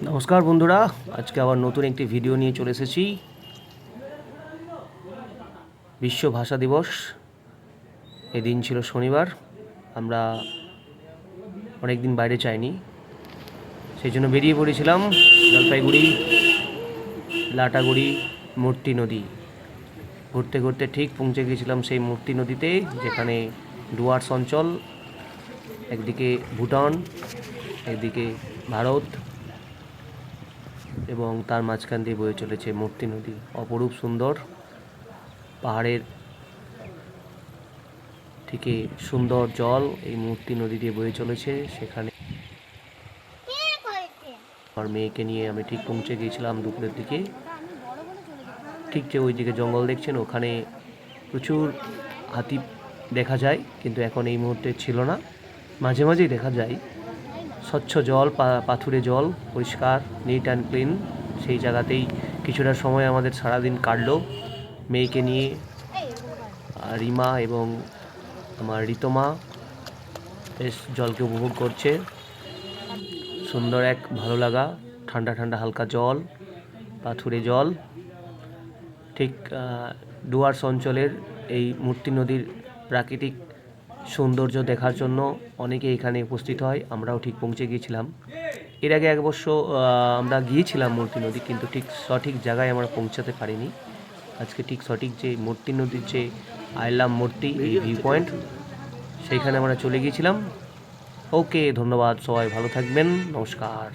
নমস্কার বন্ধুরা, আজকে আবার নতুন একটি ভিডিও নিয়ে চলে এসেছি। বিশ্ব ভাষা দিবস, এদিন ছিল শনিবার। আমরা অনেক দিন বাইরে যাইনি, সেই জন্য বেরিয়ে পড়েছিলাম জলপাইগুড়ি, লাটাগুড়ি, মূর্তি নদী ঘুরতে ঘুরতে ঠিক পৌঁছে গিয়েছিলাম সেই মূর্তি নদীতে, যেখানে ডুয়ার্স অঞ্চল, একদিকে ভুটান, একদিকে ভারত এবং তার মাঝখান দিয়ে বয়ে চলেছে মূর্তি নদী। অপরূপ সুন্দর, পাহাড়ের থেকে সুন্দর জল এই মূর্তি নদী দিয়ে বয়ে চলেছে। সেখানে আমার মেয়েকে নিয়ে আমি ঠিক পৌঁছে গিয়েছিলাম দুপুরের দিকে। ঠিক যে ওই দিকে জঙ্গল দেখছেন, ওখানে প্রচুর হাতি দেখা যায়, কিন্তু এখন এই মুহূর্তে ছিল না। মাঝে মাঝেই দেখা যায়। স্বচ্ছ জল, পাথুরে জল, পরিষ্কার, নিট অ্যান্ড ক্লিন। সেই জায়গাতেই কিছুটা সময় আমাদের সারাদিন কাটলো মেয়েকে নিয়ে। রিমা এবং আমার ঋতমা বেশ জলকে উপভোগ করছে। সুন্দর এক ভালো লাগা, ঠান্ডা ঠান্ডা হালকা জল, পাথুরে জল। ঠিক ডুয়ার্স অঞ্চলের এই মূর্তি নদীর প্রাকৃতিক সৌন্দর্য দেখার জন্য অনেকে এখানে উপস্থিত হয়। আমরাও ঠিক পৌঁছে গিয়েছিলাম। এর আগে এক বছর আমরা গিয়েছিলাম মূর্তি নদী, কিন্তু ঠিক সঠিক জায়গায় আমরা পৌঁছাতে পারিনি। আজকে ঠিক সঠিক যে মূর্তি নদীর যে আইলাম মূর্তি, এই ভিউ পয়েন্ট, সেইখানে আমরা চলে গিয়েছিলাম। ওকে, ধন্যবাদ, সবাই ভালো থাকবেন, নমস্কার।